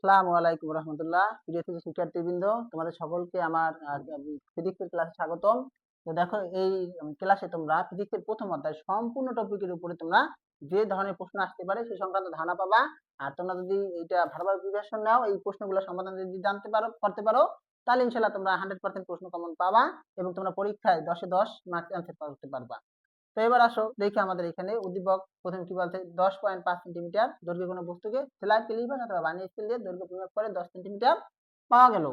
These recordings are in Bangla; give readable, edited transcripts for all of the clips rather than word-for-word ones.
আসসালামু আলাইকুম রহমতুল্লাহ। প্রিয় শিক্ষার্থীবৃন্দ, তোমাদের সকলকে আমার ফিজিক্সের ক্লাসে স্বাগতম। তো দেখো, এই ক্লাসে তোমরা ফিজিক্সের প্রথম অধ্যায় সম্পূর্ণ টপিকের উপরে তোমরা যে ধরনের প্রশ্ন আসতে পারে সেই সংক্রান্ত ধারণা পাবা। আর তোমরা যদি এটা ভালোভাবে প্রিপারেশন নাও, এই প্রশ্নগুলো সমাধান যদি জানতে পারো, করতে পারো, তাহলে ইনশাল্লাহ তোমরা 100% প্রশ্ন কমন পাবা এবং তোমরা পরীক্ষায় 10-এ 10 মার্কস অ্যান্সার করতে পারবা। তো এবার আসো দেখি আমাদের এখানে উদ্দীপক প্রথমে কি বলছে। 10.5 সেন্টিমিটার দৈর্ঘ্য কোনো বস্তুকে স্লাইড টেলিভান অথবা ভার্নিয়ার স্কেল দিয়ে দৈর্ঘ্য পরিমাপ করে 10 সেন্টিমিটার পাওয়া গেল।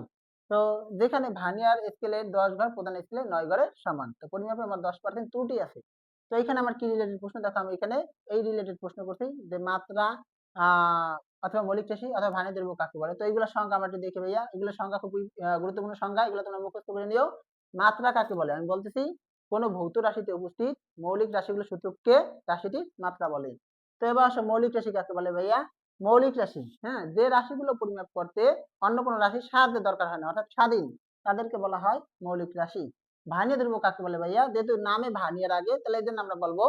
তো যেখানে ভার্নিয়ার স্কেলের 10 ঘর প্রধান স্কেলের 9 ঘরের সমান, তো পরিমাপে আমার 10% ত্রুটি আছে। তো এখানে আমার কি রিলেটেড প্রশ্ন, দেখো আমি এখানে এই রিলেটেড প্রশ্ন করছি যে মাত্রা অথবা মৌলিক রাশি অথবা ভার্নিয়ার দৈর্ঘ্য কাকে বলে। তো এইগুলো সংখ্যা আমরা একটু দেখি ভাইয়া, এগুলো সংখ্যা খুবই গুরুত্বপূর্ণ সংখ্যা, এগুলো তোমরা মুখস্থ করে নিও। মাত্রা কাকে বলে আমি বলতেছি, কোন ভৌত রাশিতে উপস্থিত মৌলিক রাশিগুলোর সূচককে রাশিটির মাত্রা বলে। তো এবার আসো মৌলিক রাশি কাকে বলে ভাইয়া। মৌলিক রাশি, হ্যাঁ, যে রাশিগুলো পরিমাপ করতে অন্য কোনো রাশির সাহায্যের দরকার হয় না, অর্থাৎ স্বাধীন, তাদেরকে বলা হয় মৌলিক রাশি। ভার্নিয়ার দৈর্ঘ্য কাকে বলে ভাইয়া, যেহেতু নামে ভার্নিয়ার আগে, তাহলে এই জন্য আমরা বলবো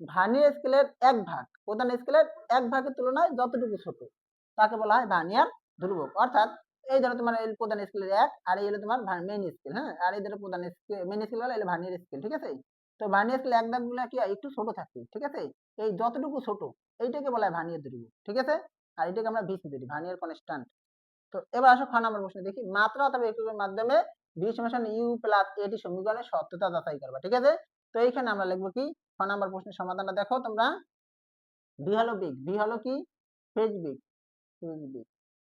ভার্নিয়ার স্কেলের এক ভাগ প্রধান স্কেলের এক ভাগের তুলনায় যতটুকু ছোট তাকে বলা হয় ভার্নিয়ার ধ্রুবক। অর্থাৎ এই ধরো তোমার এই প্রধান স্কেলের এক, আর এই হলো তোমার মেইন স্কেল, হ্যাঁ, আর এই ধরো প্রধান স্কেল মেইন স্কেল হলো ভার্নিয়ার স্কেল, ঠিক আছে। তো ভার্নিয়ার স্কেল এক দাগগুলো কি হয়, একটু ছোট থাকে, ঠিক আছে। এই যতটুকু ছোট এইটাকে বলা হয় ভার্নিয়ার ধ্রুবক, ঠিক আছে। আর এটাকে আমরা ভিসি ধরি, ভার্নিয়ার কনস্ট্যান্ট। তো এবার আসো খ নাম্বার প্রশ্ন দেখি, মাত্রা অথবা এককের মাধ্যমে ভি সমান ইউ প্লাস এটি সমীকরণের সত্যতা যাচাই করবা, ঠিক আছে। তো এইখানে আমরা লিখবো কি, খ নাম্বার প্রশ্নের সমাধানটা দেখো তোমরা। ভি হলো বেগ, ভি হলো কি ফেজ বেগ, ফেজ বেগ।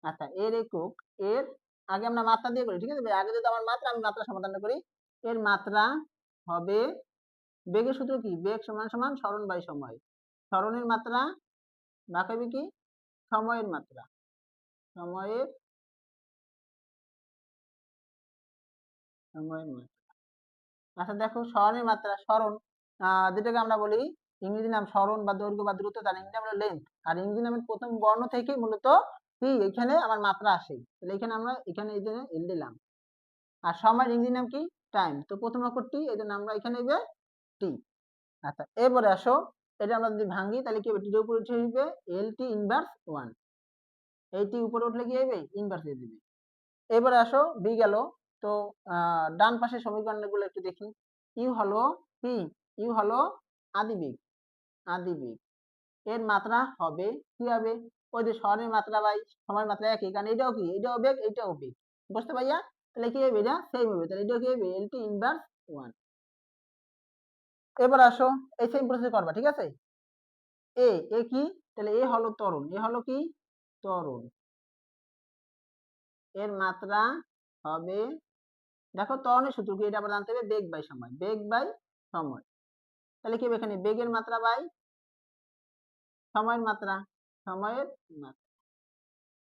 আচ্ছা, এর একক, এর আগে আমরা মাত্রা দিয়ে করি, ঠিক আছে। আগে যদি আমার মাত্রা, আমি মাত্রা সমাধান করি। এর মাত্রা হবে, বেগের সূত্র কি, বেগ সমান সমান সরণ বাই সময়। সরণের মাত্রা ভাগ হবে কি সময়ের মাত্রা, সময়ের সময়ের মাত্রা। আচ্ছা দেখো, সরণের মাত্রা, সরণ যেটাকে আমরা বলি ইংরেজি নাম সরণ বা দৈর্ঘ্য বা দ্রুত, তার ইংরেজি নাম লেন্থ। আর ইংরেজি নামের প্রথম বর্ণ থেকে মূলত কি এখানে আমার মাত্রা আসে, তাহলে এখানে আমরা এখানে এই যে এল দিলাম। আর সময়ের ইংরেজি নাম কি টাইম, তো প্রথম অক্ষর টি, এই জন্য আমরা এখানে হবে টি। আচ্ছা এবারে আসো, এটা আমরা যদি ভাঙি তাহলে কি হবে, টির উপরে উঠে আসবে এল টি ইনভার্স 1, এই টি উপরে উঠলে কি হবে ইনভার্স দিয়ে দিবে। এবারে আসো বি গেল। তো ডান পাশের সমীকরণগুলো একটু দেখি। ইউ হলো কি, ইউ হলো আদি বেগ, আদি বেগ। এর মাত্রা হবে কি হবে, ওই যে স্বরের মাত্রা বাই সময়ের মাত্রা একই, কারণ এটাও কি, এটাও বেগ এটাও বেগ, বুঝতে পাইয়া। তাহলে কি হবে, এটা সেম হবে, তাহলে এটাও কি হবে এল টি ইনভার্স 1। এবার আসো এই সেম প্রসেস করবা, ঠিক আছে। এ, এ কি, তাহলে এ হলো ত্বরণ, এ হলো কি ত্বরণ। এর মাত্রা হবে, দেখো ত্বরণের সূত্র কি, এটা আবার জানতে হবে, বেগ বাই সময়, বেগ বাই সময়। তাহলে কি হবে, এখানে বেগের মাত্রা বাই সময়ের মাত্রা, সময়ের মাত্রা।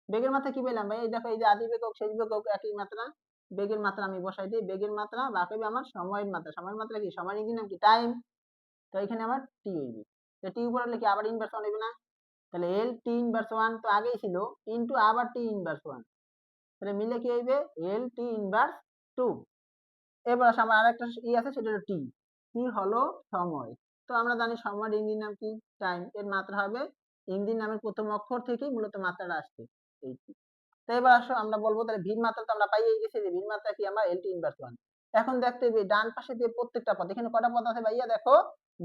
বেগের মাত্রা কি পেলাম ভাই, এই দেখো, এই যে আদি বেগ হোক শেষ বেগ হোক একই মাত্রা। বেগের মাত্রা আমি বসাই দিই, বেগের মাত্রা ভাগ হবে আমার সময়ের মাত্রা, সময়ের মাত্রা কি, সময়ের ইংরেজি নাম কি টাইম। তো এখানে আমার টি হইবে, তো টি উপরে হলে কি আবার ইনভার্স 1 হইবে না, তাহলে এল টি ইনভার্স 1 তো আগেই ছিল, ইনটু আবার টি ইনভার্স 1, তাহলে মিলে কি হইবে এল টি ইনভার্স 2। এবার আসে আমার আরেকটা ই আছে, সেটা হলো টি, টি হলো সময়। তো আমরা জানি সময়ের ইংরেজি নাম কি টাইম, এর মাত্রা হবে ইংরেজি নামের প্রথম অক্ষর থেকেই মূলত মাত্রাটা আসছে এই। তো এবার আসো আমরা বলবো, তাহলে ভির মাত্রা তো আমরা পাইয়ে গেছি, যে ভির মাত্রা কি আমার এল টি ইনভার্স 1। এখন দেখতে হবে ডান পাশে যে প্রত্যেকটা পদ, এখানে কয়টা পদ আছে ভাইয়া, দেখো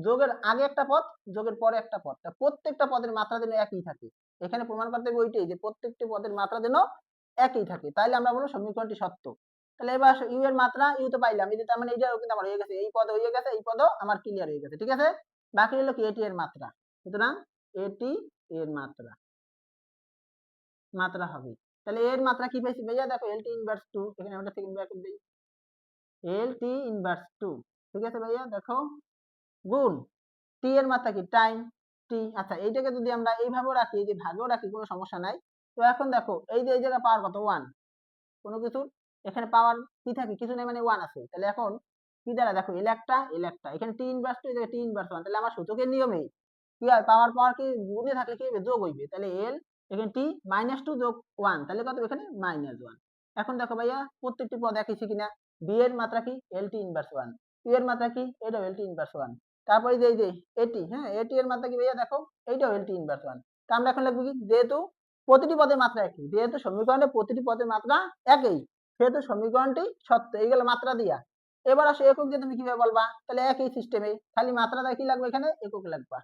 যোগের আগে একটা পদ, যোগের পরে একটা পদ, প্রত্যেকটা পদের মাত্রা যেন একই থাকে। এখানে প্রমাণ করতে হবে ওইটাই, যে প্রত্যেকটি পদের মাত্রা যেন একই থাকে, তাইলে আমরা বলবো সমীকরণটি সত্য। তাহলে এবার আসো ইউ এর মাত্রা, ইউ তো পাইলাম, এই যে তার মানে এইটাও কিন্তু আমার হয়ে গেছে, এই পদ হয়ে গেছে, এই পদও আমার ক্লিয়ার হয়ে গেছে, ঠিক আছে। বাকি হলো কি এটি এর মাত্রা, সুতরাং এটি এর মাত্রা, মাত্রা হবে। তাহলে এর মাত্রা কি পাইছি ভাইয়া, দেখো এল টি ইনভার্স 2, এখানে আমরা সেকেন্ড ব্র্যাকেট দেই এল টি ইনভার্স 2, ঠিক আছে ভাইয়া, দেখো গুণ টি এর মাত্রা কি টাইম টি। আচ্ছা এইটাকে যদি আমরা এইভাবেও রাখি, যে ভাগেও রাখি, কোনো সমস্যা নাই। তো এখন দেখো এই যে এই জায়গায় পাওয়ার কত 1, কোনো কিছু এখানে পাওয়ার কি থাকে, কিছু নেই, মানে 1 আছে। তাহলে এখন কি দ্বারা, দেখো এল একটা এল একটা, এখানে টি ইনভার্স 2, এই জায়গায় টি ইনভার্স 1, তাহলে আমার সূচকের নিয়মে কি হয়, পাওয়ার পাওয়ার কি গুণে থাকলে কি হবে যোগ হইবে, তাহলে এল এখানে টি -2 যোগ 1, তাহলে কত এখানে -1। এখন দেখো ভাইয়া প্রত্যেকটি পদ একই ছিল কিনা, বি এর মাত্রা কি এল টি ইনভার্স 1, ইউ এর মাত্রা কি এটাও এল টি ইনভার্স 1, তারপরে এই যে এটি, হ্যাঁ এটি এর মাত্রা কি ভাইয়া, দেখো এইটাও এল টি ইনভার্স 1। তা আমরা এখন লিখবো কি, যেহেতু প্রতিটি পদের মাত্রা একই, যেহেতু সমীকরণে প্রতিটি পদের মাত্রা একই সেহেতু সমীকরণটি সত্য, এই গেল মাত্রা দিয়া। এবার আসো একক দিয়ে তুমি কিভাবে বলবা, তাহলে একই সিস্টেমে খালি মাত্রাটা কি লাগবে, এখানে একক লাগবা।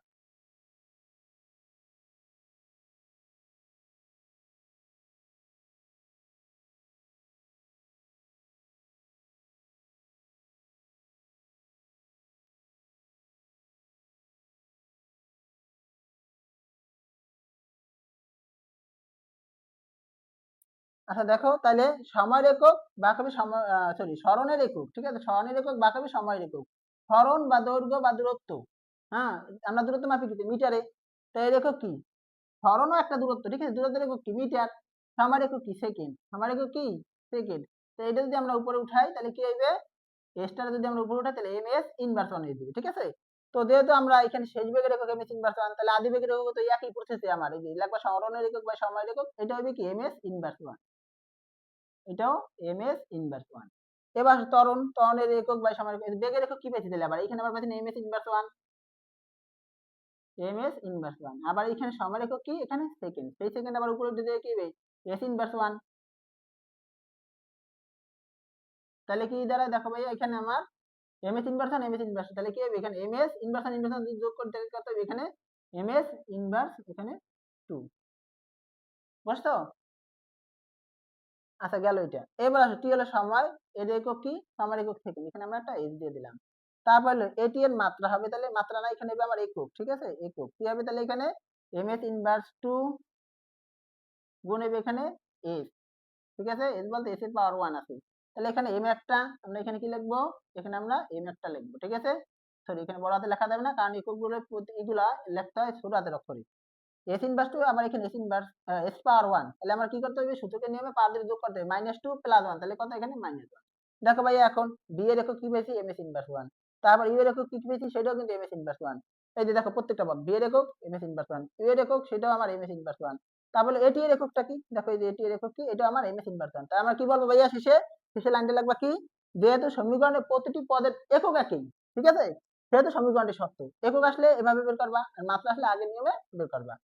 আচ্ছা দেখো তাহলে সময়ের একক বাকবি সময়, সরি স্মরণের একক, ঠিক আছে, স্মরণের একক বাকবি সময়ের একক। স্মরণ বা দৈর্ঘ্য বা দূরত্ব, হ্যাঁ আমরা দূরত্ব মাপি কি মিটারে, তো এর একক কি, স্মরণও একটা দূরত্ব, ঠিক আছে, দূরত্বের একক কি মিটার, সময়ের একক কি সেকেন্ড, সময়ের একক কি সেকেন্ড। তো এটা যদি আমরা উপরে উঠাই তাহলে কি হইবে, এসটা যদি আমরা উপরে উঠাই তাহলে এম এস ইনভার্স ওয়ান হয়ে যাবে, ঠিক আছে। তো যেহেতু আমরা এখানে শেষ বেগের একক এম এস ইনভার্স ওয়ান, তাহলে আদি বেগের একক তো একই প্রসেসে আমার এই যে লাগবে স্মরণের একক বা সময়ের একক, এটা হবে কি এম এস ইনভার্স ওয়ান, এটাও এম এস ইনভার্স ওয়ান। এবার ত্বরণের একক বা সময়ের একক, বেগের একক কি পেয়েছি তাহলে আবার এখানে আবার পেয়েছি M S inverse one, M S inverse one. আবার এখানে সময়ের একক কি, এখানে সেকেন্ড, সেই সেকেন্ড আবার উপরে উঠে দিয়ে কি হবে এস ইনভার্স ওয়ান। তাহলে কি দ্বারা দেখো ভাইয়া এখানে আমার M S inverse one M S inverse, তাহলে কি হবে এখানে M S inverse one inverse one যোগ করতে কত হবে এখানে এম এস ইনভার্স এখানে টু, বুঝছো। আচ্ছা গেল এটা। এবার আসো টি হলো সময়, এর একক কি সময়ের একক সেকেন্ড, এখানে আমরা একটা এস দিয়ে দিলাম। তারপর হলো এটি এর মাত্রা হবে, তাহলে মাত্রা না এখানে হবে আমার একক, ঠিক আছে, একক কি হবে তাহলে এখানে এম এস ইনভার্স টু গুণ হবে এখানে এস, ঠিক আছে, এস বলতে এস এর পাওয়ার ওয়ান আছে, তাহলে এখানে এম একটা আমরা এখানে কি লিখবো, এখানে আমরা এম একটা লিখবো, ঠিক আছে। সরি এখানে বড় হাতে লেখা যাবে না, কারণ একক গুলো এগুলা লিখতে হয় ছোট হাতের অক্ষরে। এস ইনভার্স টু আবার এখানে S inverse S power one, তাহলে আমরা কি করতে হবে সূচকের নিয়মে পাওয়ার দিয়ে যোগ করতে হবে, মাইনাস টু প্লাস ওয়ান, তাহলে কত এখানে মাইনাস ওয়ান। দেখো ভাইয়া এখন বি এর একক কি পেয়েছি এম এস ইনভার্স ওয়ান, তারপর ইউ এর একক কি পেয়েছি সেটাও কিন্তু এম এস ইনভার্স ওয়ান। এই যে দেখো প্রত্যেকটা পদ, বি এর একক M S inverse one, U এর একক সেটাও আমার এম এস ইনভার্স ওয়ান। তারপরে এটি এর এককটা কি, দেখো এই যে এটি এর একক কি, এটা আমার এম এস ইনভার্স ওয়ান। তাই আমরা কি বলবো ভাইয়া শেষে, শেষে লাইনটা লাগবে কি, যেহেতু সমীকরণের প্রতিটি পদের একক একই, ঠিক আছে, সেহেতু সমীকরণটি সত্য। একক আসলে এভাবে বের করবা, আর মাত্রা আসলে আগের নিয়মে বের করবা।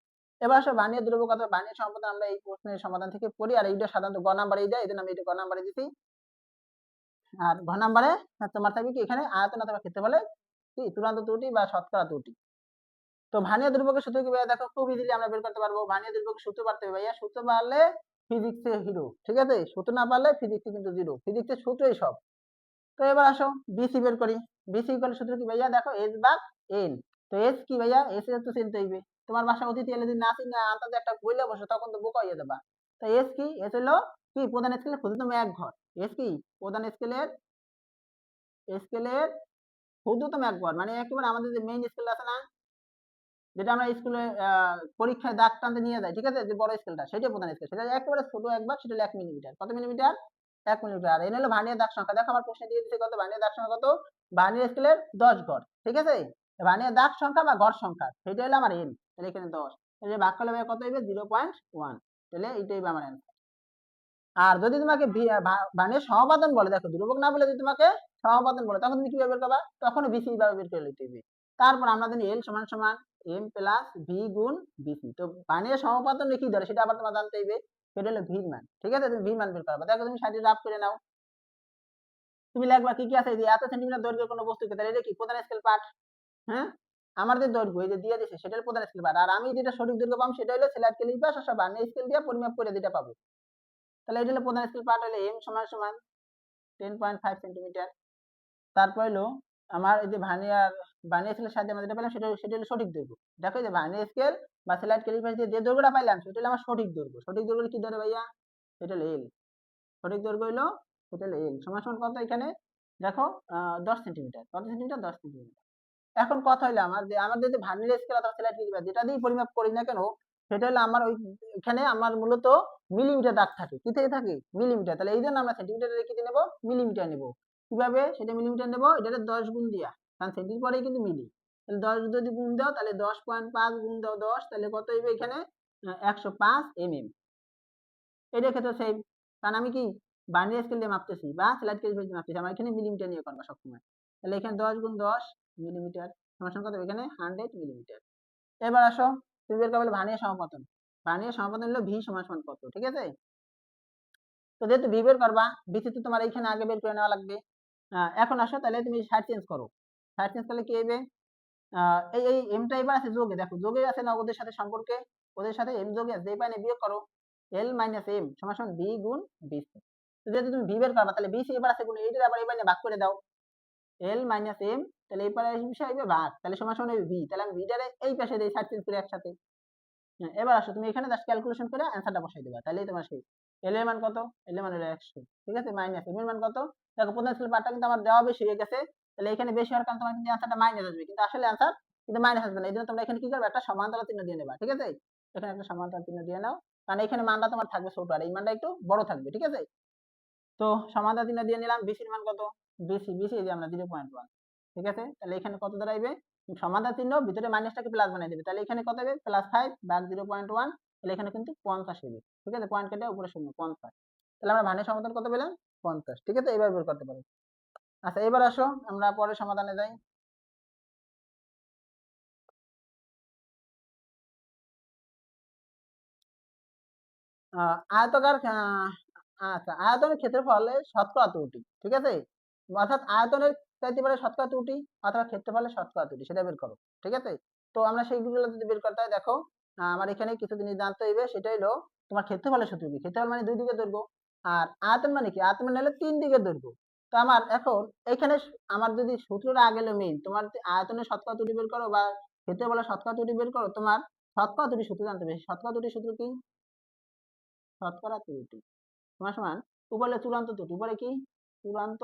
এবার আসো বানিয়ে দ্রব্য কথা, বানিয়ে সমাধান আমরা এই প্রশ্নের সমাধান থেকে পড়ি, আর এইটা সাধারণত গ নাম্বারে দেয়, এই জন্য আমি এটা গ নাম্বারে দিছি। আর ঘ নাম্বারে তোমার থাকবে কি এখানে আয়তন অথবা ক্ষেত্রফলের কি চূড়ান্ত ত্রুটি বা শতকরা ত্রুটি। তো ভানীয় দ্রব্যকে সূত্র কি ভাইয়া, দেখো খুব ইজিলি আমরা বের করতে পারবো। ভানীয় দ্রব্যকে সূত্র পারতে হবে ভাইয়া, সূত্র পারলে ফিজিক্সে হিরো, ঠিক আছে, সূত্র না পারলে ফিজিক্সে কিন্তু জিরো, ফিজিক্সের সূত্রই সব। তো এবার আসো বিসি বের করি। বিসি ইকুয়াল সূত্র কি ভাইয়া, দেখো এস ভাগ এন। তো এস কি ভাইয়া, এস এর তো চিনতে হইবে, তোমার বাসা অতিথি এলে যদি না চিনে আন্তাজে একটা বইলে বসে তখন তো বোকা হয়ে যাবা। তো এস কি, এস হলো কি প্রধান স্কেলের ক্ষুদ্রতম এক ঘর, এস কি প্রধান স্কেলের ক্ষুদ্রতম এক ঘর, মানে একেবারে আমাদের যে মেইন স্কেল আছে না, যেটা আমরা স্কুলে পরীক্ষায় দাগ টানতে নিয়ে যাই, ঠিক আছে, যে বড় স্কেলটা সেটাই প্রধান স্কেল, সেটা একেবারে ছোট এক ভাগ, সেটা হলো 1 মিলিমিটার, কত মিলিমিটার 1 মিলিমিটার। আর এনে হলো ভার্নিয়ার দাগ সংখ্যা, দেখো আমার প্রশ্নে দিয়ে দিতে কত ভার্নিয়ার দাগ সংখ্যা কত, ভার্নিয়ার স্কেলের 10 ঘর, ঠিক আছে, ভার্নিয়ার দাগ সংখ্যা বা ঘর সংখ্যা সেটা হলো আমার এন, তাহলে এখানে 10, তাহলে ভাগ করলে কত হবে 0.1, তাহলে এইটাই হবে আমার অ্যান্সার। আর যদি তোমাকে ভার্নিয়ার সমাপাতন বলে, দেখো ধ্রুবক না বলে যদি তোমাকে সমাপাতন বলে, তখন তুমি কিভাবে বের করবা, তখন বিসি ভাবে বের করে নিতে হবে। তারপর আমরা জানি এল সমান সমান এম প্লাস ভি গুণ বিসি, তো ভার্নিয়ার সমাপাতন কি ধরে সেটা আবার তোমার জানতে হবে, সেটা হলো ভির মান, ঠিক আছে, তুমি ভির মান বের করবা। দেখো তুমি সাইডে রাফ করে নাও, তুমি লিখবা কি কি আছে, এই যে এত সেন্টিমিটার দৈর্ঘ্যের কোনো বস্তুকে, তাহলে এটা কি প্রধান স্কেল পার্ট, হ্যাঁ, আমার যে দৈর্ঘ্য এই যে দিয়ে দিছে সেটা হলো প্রধান স্কেল পার্ট, আর আমি যেটা সঠিক দৈর্ঘ্য পাবো সেটা হলো স্লাইড ক্যালিপার সব ভার্নিয়ার স্কেল দিয়ে পরিমাপ করে যেটা পাবো। তাহলে এটা হলো প্রধান স্কেল পার্ট, হলো এম সমান সমান 10.5 সেন্টিমিটার। তারপর হলো আমার এই যে ভার্নিয়ার স্কেলের সাহায্যে আমরা যেটা পেলাম সেটা হলো সঠিক দৈর্ঘ্য। দেখো এই যে ভার্নিয়ার স্কেল বা স্লাইড ক্যালিপার দিয়ে যে দৈর্ঘ্যটা পাইলাম সেটা হলো আমার সঠিক দৈর্ঘ্য। সঠিক দৈর্ঘ্য কি ধরে ভাইয়া, সেটা হলো এল, সঠিক দৈর্ঘ্য হলো সেটা হলো এল সমান সমান কত এখানে, দেখো 10 সেন্টিমিটার, কত সেন্টিমিটার 10 সেন্টিমিটার। এখন কথা হলো আমার যে আমাদের যে ভার্নিয়ার স্কেল অথবা স্লাইড ক্যালিপার যেটা দিয়ে পরিমাপ করি না কেন, সেটা হলো আমার ওই এখানে আমার মূলত মিলিমিটার দাগ থাকে, কি থেকে থাকে মিলিমিটার, তাহলে এই জন্য আমরা সেন্টিমিটার রেখে নেব, মিলিমিটার নেব। কিভাবে সেটা মিলিমিটার নেব, এটা 10 গুণ দিয়া, কারণ সেন্টির পরেই কিন্তু মিলি, তাহলে 10 যদি গুণ দাও তাহলে 10.5 গুণ দাও 10, তাহলে কত হইবে এখানে 105 mm। এটার ক্ষেত্রে সেম, কারণ আমি কি ভার্নিয়ার স্কেল দিয়ে মাপতেছি বা স্লাইড ক্যালিপার দিয়ে মাপতেছি, আমার এখানে মিলিমিটার নিয়ে করবা সবসময়। তাহলে এখানে 10 গুণ 10 মিলিমিটার সমান কত, এখানে 100 মিলিমিটার। এবার আসো তুমি বের করবে ভার্নিয়ার সমাপতন। পানির সমাপতন হলো ভি সমান সমান কত, ঠিক আছে। তো যেহেতু ভি বের করবা, ভিসি তো তোমার এইখানে আগে বের করে নেওয়া লাগবে। এখন আসো তাহলে তুমি সাইড চেঞ্জ করো, সাইড চেঞ্জ করলে কি হবে, এই এমটা এবার আছে যোগে, দেখো যোগে আছে না ওদের সাথে সম্পর্কে, ওদের সাথে এম যোগে আছে, এই পাইনে বিয়োগ করো, এল মাইনাস এম সমান সমান বি গুণ বিসি। তো যেহেতু তুমি ভি বের করবা তাহলে বিসি এবার আছে গুণ এইটার আবার এই পাইনে ভাগ করে দাও, এল মাইনাস এম, তাহলে এই পারে বিষয় হবে ভাগ, তাহলে সমান সমান ভি, তাহলে আমি ভিটারে এই পাশে দেই সাইড চেঞ্জ করে একসাথে। হ্যাঁ, এবার আসো তুমি এখানে জাস্ট ক্যালকুলেশন করে অ্যান্সারটা বসাই দিবা, তাহলেই তোমার শেষ। এল এর মান কত, এল এর মান হলো 100, ঠিক আছে, মাইনাস এম এর মান কত, দেখো পোটেনশিয়াল পার্টটা কিন্তু আমার দেওয়া বেশি হয়ে গেছে, তাহলে এখানে বেশি হওয়ার কারণে তোমার কিন্তু অ্যান্সারটা মাইনাস আসবে, কিন্তু আসলে অ্যান্সার কিন্তু মাইনাস আসবে না, এই জন্য তোমরা এখানে কি করবে, একটা সমান্তরাল চিহ্ন দিয়ে নেবা, ঠিক আছে, এখানে একটা সমান্তরাল চিহ্ন দিয়ে নাও, কারণ এখানে মানটা তোমার থাকবে ছোট আর এই মানটা একটু বড় থাকবে, ঠিক আছে। তো সমান্তরাল চিহ্ন দিয়ে নিলাম, বিসির মান কত, বিসি এই যে আমরা 0.1, ঠিক আছে, তাহলে এখানে কত দাঁড়াইবে, সমান্তরাল চিহ্ন ভিতরে মাইনাসটাকে প্লাস বানিয়ে দেবে, তাহলে এখানে কত হবে, +5 ভাগ 0.1, তাহলে এখানে কিন্তু 50 হবে, ঠিক আছে, পয়েন্ট কেটে উপরে শূন্য 50, তাহলে আমরা মানের সমাধান কত পেলাম, 50, ঠিক আছে, এবার বের করতে পারো। আচ্ছা এবার আসো আমরা পরের সমাধানে যাই। আয়তাকার আচ্ছা আয়তনের ক্ষেত্রফলের শতকরা ত্রুটি, ঠিক আছে, অর্থাৎ আয়তনের চাইতে পারে শতকরা ত্রুটি অথবা ক্ষেত্রফলের শতকরা ত্রুটি, সেটা বের করো, ঠিক আছে। তো আমরা সেইগুলো যদি বের করতে হয়, দেখো আমার এখানে কিছু জিনিস জানতে হইবে, সেটা হলো তোমার ক্ষেত্রফলের সূত্র কি, ক্ষেত্রফল মানে দুই দিকের দৈর্ঘ্য, আর আয়তন মানে কি, আয়তন মানে হলো তিন দিকের দৈর্ঘ্য। তো আমার এখন এখানে আমার যদি সূত্রটা আগে হলো মেইন, তোমার আয়তনের শতকরা ত্রুটি বের করো বা ক্ষেত্রফলের শতকরা ত্রুটি বের করো, তোমার শতকরা ত্রুটি সূত্র জানতে হবে, শতকরা ত্রুটির সূত্র কি, শতকরা ত্রুটি সমান সমান উপরে চূড়ান্ত ত্রুটি, উপরে কি চূড়ান্ত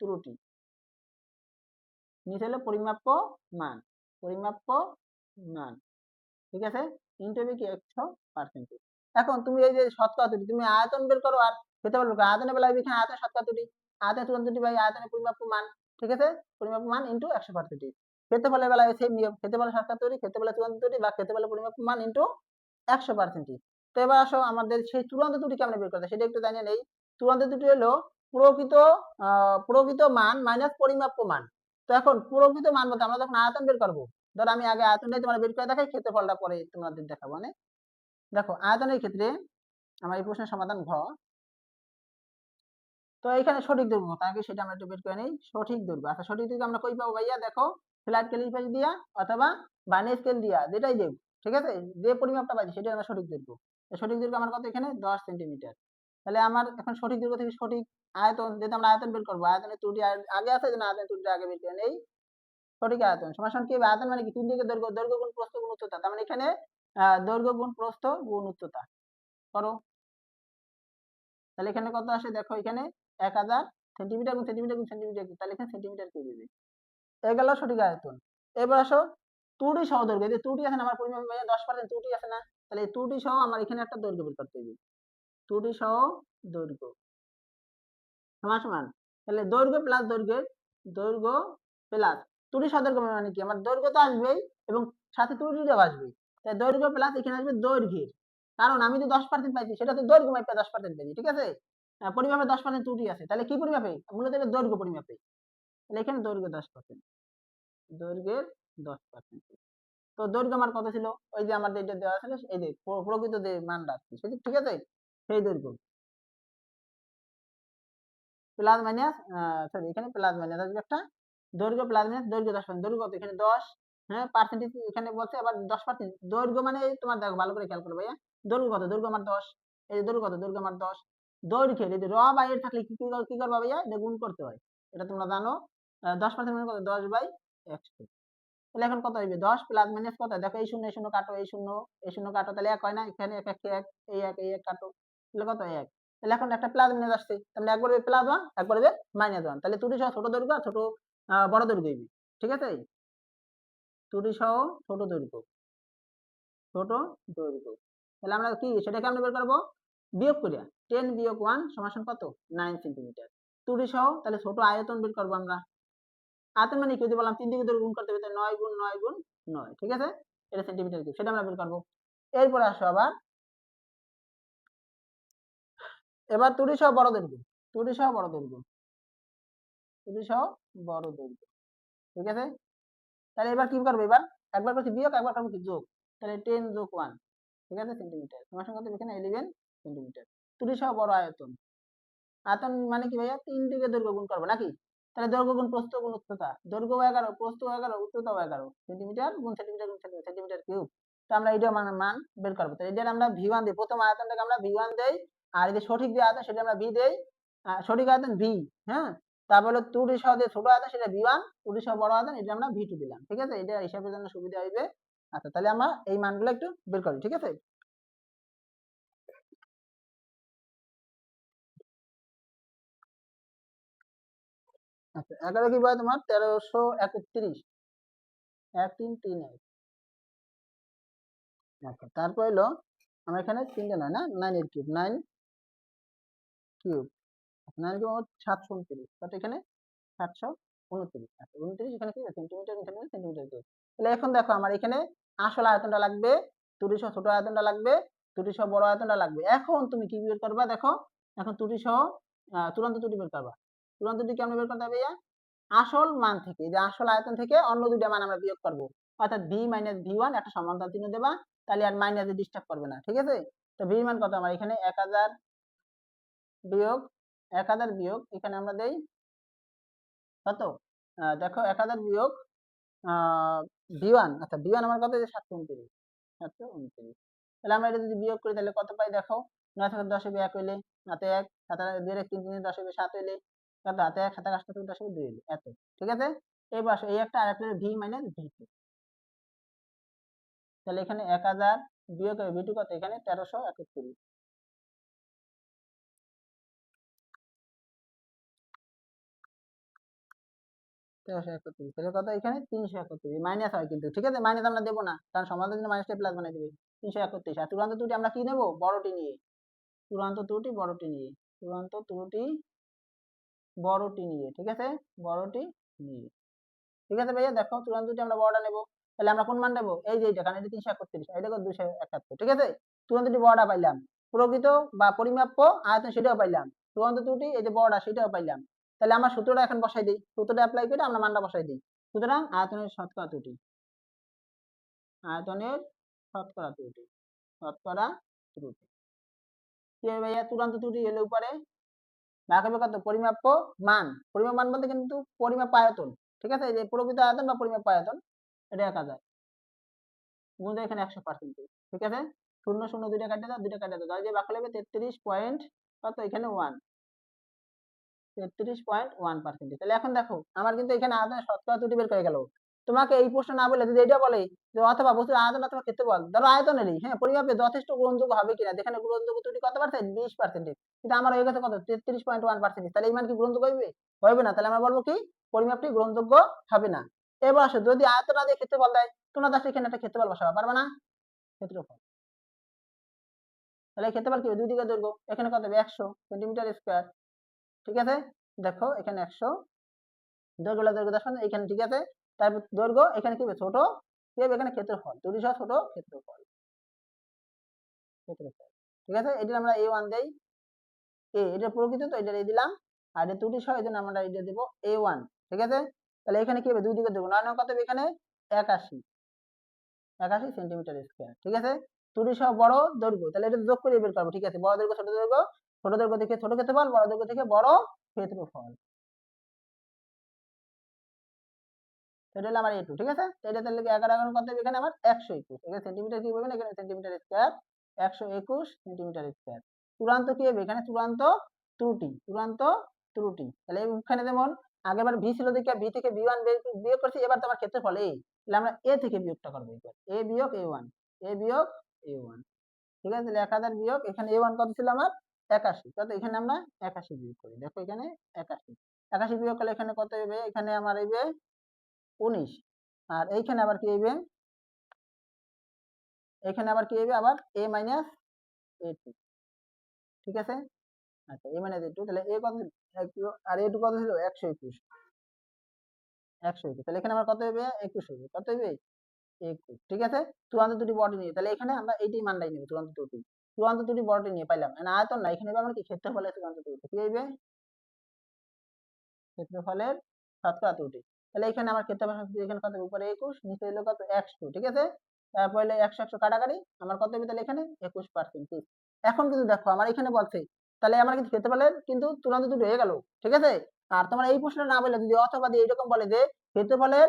ত্রুটি, নিচে হলো পরিমাপ্য মান, পরিমাপ্য মান, ঠিক আছে, ইনটু হবে কি 100%। এখন তুমি এই যে শতকরা ত্রুটি, তুমি আয়তন বের করো আর ক্ষেত্রফল বের করো, আয়তনের বেলায় এখানে আয়তনের শতকরা ত্রুটি, আয়তনের চূড়ান্ত ত্রুটি বাই আয়তনের পরিমাপ্য মান, ঠিক আছে, পরিমাপ্য মান ইনটু 100%। ক্ষেত্রফলের বেলায় সেম নিয়ম, ক্ষেত্রফলের শতকরা ত্রুটি, ক্ষেত্রফলের চূড়ান্ত ত্রুটি বা ক্ষেত্রফলের পরিমাপ্য মান ইনটু 100%। তো এবার আসো আমাদের সেই চূড়ান্ত ত্রুটি কেমন বের করতে, সেটা একটু জানিয়ে নেই। চূড়ান্ত ত্রুটি হলো প্রকৃত প্রকৃত মান মাইনাস পরিমাপ্য মান। তো এখন প্রকৃত মান বলতে আমরা যখন আয়তন বের করবো, ধরো আমি আগে আয়তনটাই তোমার বের করে দেখাই, ক্ষেত্রফলটা পরে তোমাদের দেখাবো, মানে দেখো আয়তনের ক্ষেত্রে আমার এই প্রশ্নের সমাধান ঘ। তো এখানে সঠিক দৈর্ঘ্য কত, আগে সেটা আমরা একটু বের করে নিই, সঠিক দৈর্ঘ্য। আচ্ছা সঠিক দৈর্ঘ্য আমরা কই পাবো ভাইয়া, দেখো ফ্ল্যাট ক্যালিপার দিয়া অথবা বার্নিয়ার স্কেল দিয়া, যেটাই দেব, ঠিক আছে, যে পরিমাপটা পাইছি সেটাই আমার সঠিক দৈর্ঘ্য। সঠিক দৈর্ঘ্য আমার কত, এখানে 10 সেন্টিমিটার। তাহলে আমার এখন সঠিক দৈর্ঘ্য থেকে সঠিক আয়তন, যেহেতু আমরা আয়তন বের করবো, আয়তনের ত্রুটি আগে আছে, যেন আয়তনের ত্রুটি আগে বের করে নেই। সঠিক আয়তন সমান সমান কি হবে, আয়তন মানে কি, তিন দিকে দৈর্ঘ্য, দৈর্ঘ্য গুণ প্রস্থ গুণ উচ্চতা, তার মানে এখানে দৈর্ঘ্য গুণ প্রস্থ গুণ উচ্চতা করো, তাহলে এখানে কত আসে, দেখো এখানে 1000 সেন্টিমিটার গুণ সেন্টিমিটার গুণ সেন্টিমিটার, তাহলে এখানে সেন্টিমিটার কেউ দিবে, এ গেল সঠিক আয়তন। এবার আসো ত্রুটি সহ দৈর্ঘ্য, এই যে ত্রুটি আছে না আমার পরিমাপ 10% ত্রুটি আছে না, তাহলে এই ত্রুটি সহ আমার এখানে একটা দৈর্ঘ্য বের করতে হবে, ত্রুটি সহ দৈর্ঘ্য সমান সমান, তাহলে দৈর্ঘ্য প্লাস দৈর্ঘ্যের দৈর্ঘ্য প্লাস ত্রুটি সহ দৈর্ঘ্য মানে কি, আমার দৈর্ঘ্য তো আসবেই এবং সাথে ত্রুটিটাও আসবে, তাই দৈর্ঘ্য প্লাস এখানে আসবে দৈর্ঘ্যের, কারণ আমি যে 10% পাইছি সেটা তো দৈর্ঘ্য মাপে 10% পাইছি, ঠিক আছে, পরিমাপে 10% ত্রুটি আছে, তাহলে কি পরিমাপে, মূলত এটা দৈর্ঘ্য পরিমাপে, তাহলে এখানে দৈর্ঘ্য 10%, দৈর্ঘ্যের 10%। তো দৈর্ঘ্য আমার কত ছিল, ওই যে আমার যেটা দেওয়া আছে এই যে প্রকৃত যে মানটা আছে সেটা, ঠিক আছে, সেই দৈর্ঘ্য প্লাস মাইনাস, সরি এখানে প্লাস মাইনাস আসবে একটা, দৈর্ঘ্য প্লাস মাইনাস দৈর্ঘ্য 10%, দৈর্ঘ্য কত এখানে 10, হ্যাঁ পার্সেন্টেজ এখানে বলছে আবার 10%, দৈর্ঘ্য মানে তোমার দেখো ভালো করে খেয়াল করো ভাইয়া, দৈর্ঘ্য কত, দৈর্ঘ্য আমার 10, এই যে দৈর্ঘ্য কত, দৈর্ঘ্য আমার 10, দৈর্ঘ্যের এই যে র বা এর থাকলে কি করবা ভাইয়া, এটা গুণ করতে হয়, এটা তোমরা জানো, 10% মানে কত, 10/100। তাহলে এখন কত হইবে, 10 প্লাস মাইনাস কত, দেখো এই শূন্য এই শূন্য কাটো, এই শূন্য এই শূন্য কাটো, তাহলে এক হয় না, এখানে এক এক এক, এই এক কাটো, তাহলে কত, এক, তাহলে এখন একটা প্লাস মাইনাস আসছে, তাহলে একবার প্লাস ওয়ান একবার মাইনাস ওয়ান, তাহলে ত্রুটি সহ ছোট দৈর্ঘ্য আর ছোট বড় দৈর্ঘ্য হইবে, ঠিক আছে, ত্রুটি সহ ছোট দৈর্ঘ্য, ছোট দৈর্ঘ্য, তাহলে আমরা কি সেটাকে আমরা বের করবো বিয়োগ করিয়া, 10 বিয়োগ 1 সমান কত, 9 সেন্টিমিটার, ত্রুটি সহ, তাহলে ছোট আয়তন বের করবো আমরা, আয়তন মানে কি, যদি বললাম 3 দিকে ধরে গুণ করতে হবে, তাহলে 9 গুণ 9 গুণ 9, ঠিক আছে, এটা সেন্টিমিটার কিউব, সেটা আমরা বের করবো। এরপর আসো আবার, এবার ত্রুটি সহ বড় দৈর্ঘ্য, ত্রুটি সহ বড় দৈর্ঘ্য, ত্রুটি সহ বড় দৈর্ঘ্য, ঠিক আছে, তাহলে এবার কি করবো, এবার একবার করছি বিয়োগ একবার করবো কি যোগ, তাহলে 10 যোগ 1, ঠিক আছে, সেন্টিমিটার। তোমার সঙ্গে কত এখানে 11 সেন্টিমিটার। ত্রুটি সহ বড় আয়তন। আয়তন মানে কি ভাইয়া, 3 দিকে দৈর্ঘ্য গুণ করবো নাকি? তাহলে দৈর্ঘ্য গুণ প্রস্থ গুণ উচ্চতা, দৈর্ঘ্য 11, প্রস্থ 11, উচ্চতা 11, সেন্টিমিটার গুণ সেন্টিমিটার গুণ সেন্টিমিটার, সেন্টিমিটার কিউব। তো আমরা এটা মান বের করবো। তো এটা আমরা V1 দিই, প্রথম আয়তনটাকে আমরা V1 দেই, আর এই যে সঠিক যে আয়তন সেটা আমরা V দেই, সঠিক আয়তন V, হ্যাঁ। তারপরে ত্রুটি সহ যে ছোট আয়তন সেটা V1, ত্রুটি সহ বড় আয়তন এটা আমরা V2 দিলাম, ঠিক আছে। এটা হিসাবের জন্য সুবিধা হইবে। আচ্ছা, তাহলে আমরা এই মানগুলো একটু বের করি, ঠিক আছে। আচ্ছা, 11 কি পাই তোমার 1331, 1331। আচ্ছা, তারপর হলো আমার এখানে 3টে নয় না, 9 এর কিউব, 9 কিউব, 9 কিউব 729, কত এখানে 729। আচ্ছা, 29 এখানে কি সেন্টিমিটার সেন্টিমিটার সেন্টিমিটার কিউব। তাহলে এখন দেখো আমার এখানে আসল আয়তনটা লাগবে, 200 ছোট আয়তনটা লাগবে, 200 বড় আয়তনটা লাগবে। এখন তুমি কি বের করবা দেখো, এখন 200 চূড়ান্ত ত্রুটি বের করবা। চূড়ান্ত ত্রুটি কেমন বের করতে হবে? আসল মান থেকে, যে আসল আয়তন থেকে অন্য দুইটা মান আমরা বিয়োগ করব, অর্থাৎ v মাইনাস v1 একটা সমান্তরাল চিহ্ন দেবা, তাহলে আর মাইনাসে ডিস্টার্ব করবে না, ঠিক আছে। তো v মান কত আমার এখানে 1000 বিয়োগ 1000 বিয়োগ এখানে আমরা দেই কত, দেখো 1000 বিয়োগ v1, আচ্ছা v1 আমার কত, 729, 729। তাহলে আমরা এটা যদি বিয়োগ করি তাহলে কত পাই দেখো, 9 থেকে 10 হবে 1 হইলে, হাতে 1, হাতে 2 এর 3 3 10 হবে 7 হইলে, কত হাতে 1, হাতে 8 থেকে 10 হবে 2 হইলে, এত, ঠিক আছে। এবার এই একটা আর একটা v মাইনাস v2, তাহলে এখানে 1000 বিয়োগ v2 কত এখানে 1331, 1331, তাহলে কত এখানে 331, মাইনাস হয় কিন্তু, ঠিক আছে। মাইনাস আমরা দেবো না, কারণ সমাধানের জন্য মাইনাসটা প্লাস বানাই দেবে, 331। আর চূড়ান্ত ত্রুটি আমরা কি নেব, বড়টি নিয়ে, চূড়ান্ত ত্রুটি বড়টি নিয়ে, চূড়ান্ত ত্রুটি বড়টি নিয়ে, ঠিক আছে, বড়টি নিয়ে, ঠিক আছে ভাইয়া। দেখো চূড়ান্ত ত্রুটি আমরা বড়টা নেব, তাহলে আমরা কোন মান নেব, এই যে এটা, কারণ এটা 331, এটা কত 271, ঠিক আছে। চূড়ান্ত ত্রুটি বড়টা পাইলাম, প্রকৃত বা পরিমাপ্য আয়তন সেটাও পাইলাম, চূড়ান্ত ত্রুটি এই যে বড়টা সেটাও পাইলাম। তাহলে আমরা সূত্রটা এখন বসাই দিই, সূত্রটা অ্যাপ্লাই করে আমরা মানটা বসাই দিই। সুতরাং আয়তনের শতকরা ত্রুটি, আয়তনের শতকরা ত্রুটি, শতকরা ত্রুটি কি হবে ভাইয়া, চূড়ান্ত ত্রুটি এলে উপরে ভাগ হবে কত, পরিমাপ্য মান, পরিমাপ মান বলতে কিন্তু পরিমাপ আয়তন, ঠিক আছে। এই যে প্রকৃত আয়তন বা পরিমাপ আয়তন, এটা 1000 গুণ এখানে 100%, ঠিক আছে। 0 0 দুইটা কাটে দাও, দুইটা কাটে দাও, যে বাকি লাগবে 33 পয়েন্ট কত এখানে 1, 33.1%। তাহলে এখন দেখো আমার কিন্তু এখানে আয়তনের শতকরা ত্রুটি বের করে গেল। তোমাকে এই প্রশ্ন না বলে যদি এটা বলে যে অথবা বস্তুর আয়তন অথবা ক্ষেত্রফল, ধরো আয়তনেরই, হ্যাঁ, পরিমাপে যথেষ্ট গ্রহণযোগ্য হবে কিনা, যেখানে গ্রহণযোগ্য ত্রুটি কত পার্সেন্ট, 20%, কিন্তু আমার হয়ে গেছে কত 33.1%, তাহলে এই মান কি গ্রহণযোগ্য হবে, হবে না। তাহলে আমরা বলবো কি পরিমাপটি গ্রহণযোগ্য হবে না। এবার আসো যদি আয়তন না দিয়ে ক্ষেত্রফল দেয়, তোমরা জাস্ট এখানে একটা ক্ষেত্রফল বসাবা, পারবে না, ক্ষেত্রফল। তাহলে ক্ষেত্রফল কি হবে, দুই দিকে দৈর্ঘ্য, এখানে কত হবে 100 সেন্টিমিটার স্কয়ার, ঠিক আছে। দেখো এখানে 100 দৈর্ঘ্য দৈর্ঘ্য দর্শন এখানে, ঠিক আছে। তারপর দৈর্ঘ্য এখানে কি হবে ছোট, কি হবে এখানে ক্ষেত্রফল, দুটি সহ ছোট ক্ষেত্রফল, ক্ষেত্রফল, ঠিক আছে। এটা আমরা a1 দেই, এটা প্রকৃত তো এটা দিলাম, আর এটা ত্রুটি সহ এজন্য আমরা এটা দেব a1, ঠিক আছে। তাহলে এখানে কি হবে, দুই দিকে দেবো, 9 কত হবে এখানে 81, 81 সেন্টিমিটার স্কয়ার, ঠিক আছে। ত্রুটি সহ বড় দৈর্ঘ্য, তাহলে এটা যোগ করে বের করবো, ঠিক আছে। বড় দৈর্ঘ্য ছোট দৈর্ঘ্য, ছোট দৈর্ঘ্য থেকে ছোট ক্ষেত্রফল, বড় দৈর্ঘ্য থেকে বড় ক্ষেত্রফল, এটা হলো আমার a2, ঠিক আছে। এটা তাহলে 11 11 কত হবে এখানে আমার 121, এখানে সেন্টিমিটার কি বলবেন, এখানে সেন্টিমিটার স্কয়ার, 121 সেন্টিমিটার স্কয়ার। চূড়ান্ত কি হবে এখানে, চূড়ান্ত ত্রুটি, চূড়ান্ত ত্রুটি। তাহলে এখানে যেমন আগেরবার v ছিল দেখে v থেকে v1 বিয়োগ করছি, এবার তো আমার ক্ষেত্রফল a, তাহলে আমরা a থেকে বিয়োগটা করব, এবার a বিয়োগ a1, a বিয়োগ a1, ঠিক আছে। তাহলে 1000 বিয়োগ এখানে a1 কত ছিল আমার 81, কত এখানে আমরা 81 বিয়োগ করি, দেখো এখানে 81, 81 বিয়োগ করলে এখানে কত হবে, এখানে আমার হবে 19, আর এইখানে আবার কি হইবে, এখানে আবার কি হইবে, আবার a মাইনাস a2, ঠিক আছে। আচ্ছা a মাইনাস a2, তাহলে a কত আর a2 কত ছিল 121, 121, তাহলে এখানে আমার কত হবে 21 হবে, কত হবে 21, ঠিক আছে। চূড়ান্ত দুটি বর্ডে নিয়ে, তাহলে এখানে আমরা এইটাই মানটাই নেব, চূড়ান্ত দুটি, চূড়ান্ত দুটি বর্ডে নিয়ে পাইলাম, না আয়তন না, এখানে আমরা কি ক্ষেত্রফলের চূড়ান্ত ত্রুটি, কি হইবে ক্ষেত্রফলের শতকরা ত্রুটি। তাহলে এখানে আমার ক্ষেত্রফল এখানে কত উপরে 21, নিচে হলো কত 100, ঠিক আছে। তারপরে 100 কাটাকাটি আমার কত হবে তাহলে এখানে 21%। এখন কিন্তু দেখো আমার এখানে বলছে তাহলে আমার কিন্তু ক্ষেত্রফলের কিন্তু তুলনা দুটো হয়ে গেল, ঠিক আছে। আর তোমার এই প্রশ্নটা না বলে যদি অথবা দিয়ে এরকম বলে যে ক্ষেত্রফলের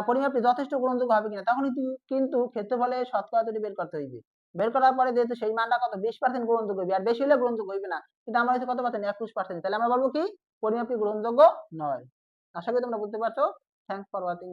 পরিমাপটি যথেষ্ট গ্রহণযোগ্য হবে কিনা, তখন কিন্তু ক্ষেত্রফলের শতকরা দুটি বের করতে হইবে। বের করার পরে যেহেতু সেই মানটা কত 20% গ্রহণযোগ্য হইবে, আর বেশি হলে গ্রহণযোগ্য হইবে না, কিন্তু আমরা হচ্ছে কত পাচ্ছি 21%, তাহলে আমরা বলবো কি পরিমাপটি গ্রহণযোগ্য নয়। আশা করি তোমরা বুঝতে পারছো। Thanks for watching.